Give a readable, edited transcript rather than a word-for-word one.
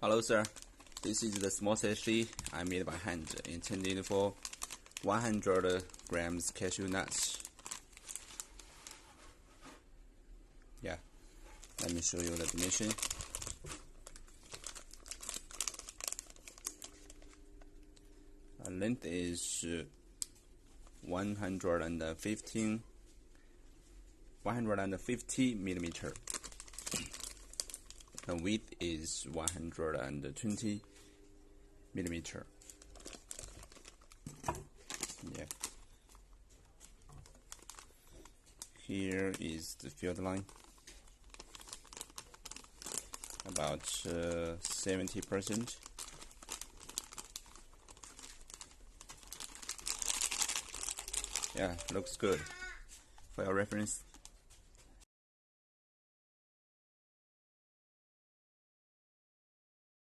Hello sir, this is the small sachet I made by hand, intended for 100 grams cashew nuts. Yeah, let me show you the dimension. Length is 150 millimeter. The width is 120 millimeter. Yeah. Here is the field line. About 70%. Yeah, looks good. For your reference,